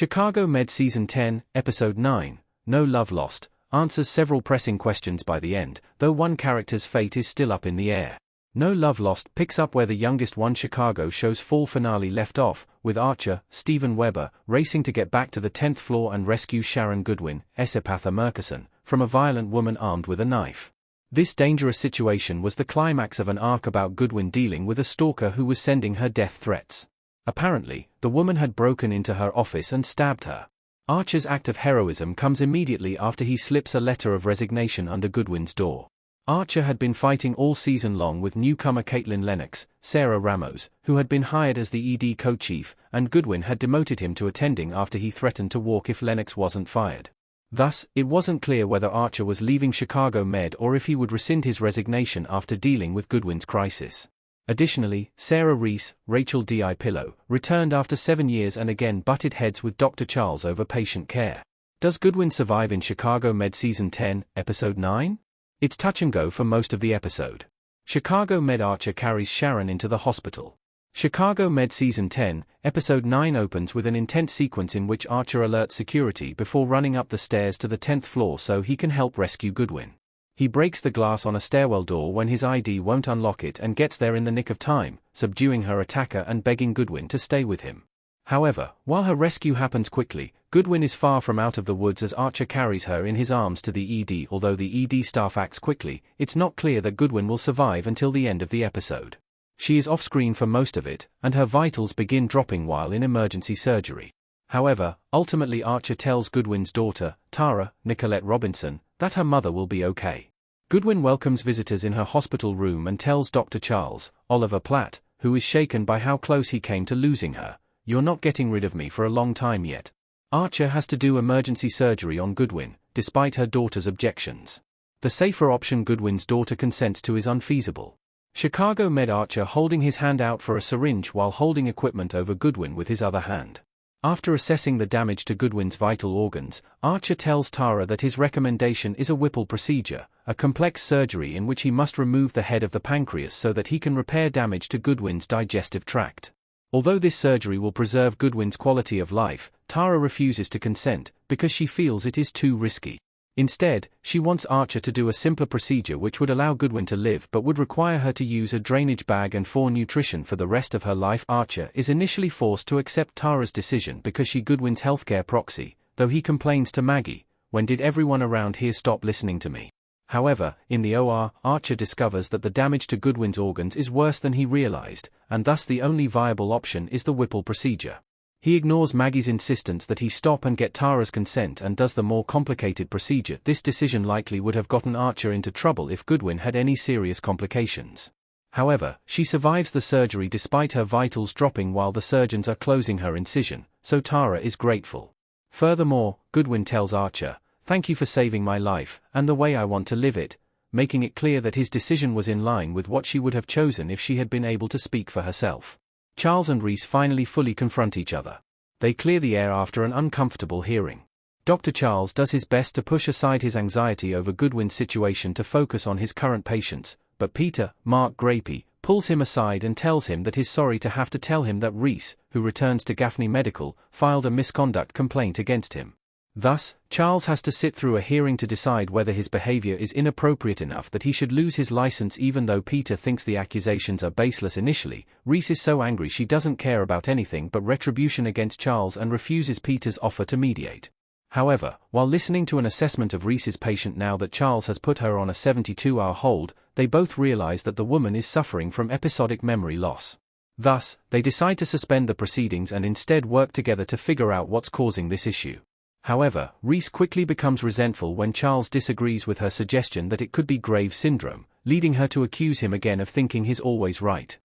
Chicago Med Season 10, Episode 9, No Love Lost, answers several pressing questions by the end, though one character's fate is still up in the air. No Love Lost picks up where the youngest one Chicago show's fall finale left off, with Archer, Steven Weber, racing to get back to the 10th floor and rescue Sharon Goodwin, Esapatha Murkison, from a violent woman armed with a knife. This dangerous situation was the climax of an arc about Goodwin dealing with a stalker who was sending her death threats. Apparently, the woman had broken into her office and stabbed her. Archer's act of heroism comes immediately after he slips a letter of resignation under Goodwin's door. Archer had been fighting all season long with newcomer Caitlin Lennox, Sarah Ramos, who had been hired as the ED co-chief, and Goodwin had demoted him to attending after he threatened to walk if Lennox wasn't fired. Thus, it wasn't clear whether Archer was leaving Chicago Med or if he would rescind his resignation after dealing with Goodwin's crisis. Additionally, Sarah Reese, Rachel D.I. Pillow, returned after 7 years and again butted heads with Dr. Charles over patient care. Does Goodwin survive in Chicago Med Season 10, Episode 9? It's touch and go for most of the episode. Chicago Med Archer carries Sharon into the hospital. Chicago Med Season 10, Episode 9 opens with an intense sequence in which Archer alerts security before running up the stairs to the 10th floor so he can help rescue Goodwin. He breaks the glass on a stairwell door when his ID won't unlock it and gets there in the nick of time, subduing her attacker and begging Goodwin to stay with him. However, while her rescue happens quickly, Goodwin is far from out of the woods as Archer carries her in his arms to the ED. Although the ED staff acts quickly, it's not clear that Goodwin will survive until the end of the episode. She is off-screen for most of it, and her vitals begin dropping while in emergency surgery. However, ultimately Archer tells Goodwin's daughter, Tara, Nicolette Robinson, that her mother will be okay. Goodwin welcomes visitors in her hospital room and tells Dr. Charles, Oliver Platt, who is shaken by how close he came to losing her, "You're not getting rid of me for a long time yet." Archer has to do emergency surgery on Goodwin, despite her daughter's objections. The safer option Goodwin's daughter consents to is unfeasible. Chicago Med Archer holding his hand out for a syringe while holding equipment over Goodwin with his other hand. After assessing the damage to Goodwin's vital organs, Archer tells Tara that his recommendation is a Whipple procedure, a complex surgery in which he must remove the head of the pancreas so that he can repair damage to Goodwin's digestive tract. Although this surgery will preserve Goodwin's quality of life, Tara refuses to consent because she feels it is too risky. Instead, she wants Archer to do a simpler procedure which would allow Goodwin to live but would require her to use a drainage bag and for nutrition for the rest of her life. Archer is initially forced to accept Tara's decision because she Goodwin's healthcare proxy, though he complains to Maggie, "When did everyone around here stop listening to me?" However, in the OR, Archer discovers that the damage to Goodwin's organs is worse than he realized, and thus the only viable option is the Whipple procedure. He ignores Maggie's insistence that he stop and get Tara's consent and does the more complicated procedure. This decision likely would have gotten Archer into trouble if Goodwin had any serious complications. However, she survives the surgery despite her vitals dropping while the surgeons are closing her incision, so Tara is grateful. Furthermore, Goodwin tells Archer, "Thank you for saving my life, and the way I want to live it," making it clear that his decision was in line with what she would have chosen if she had been able to speak for herself. Charles and Reese finally fully confront each other. They clear the air after an uncomfortable hearing. Dr. Charles does his best to push aside his anxiety over Goodwin's situation to focus on his current patients, but Peter, Mark Grapey, pulls him aside and tells him that he's sorry to have to tell him that Reese, who returns to Gaffney Medical, filed a misconduct complaint against him. Thus, Charles has to sit through a hearing to decide whether his behavior is inappropriate enough that he should lose his license. Even though Peter thinks the accusations are baseless initially, Reese is so angry she doesn't care about anything but retribution against Charles and refuses Peter's offer to mediate. However, while listening to an assessment of Reese's patient now that Charles has put her on a 72-hour hold, they both realize that the woman is suffering from episodic memory loss. Thus, they decide to suspend the proceedings and instead work together to figure out what's causing this issue. However, Reese quickly becomes resentful when Charles disagrees with her suggestion that it could be Graves' syndrome, leading her to accuse him again of thinking he's always right.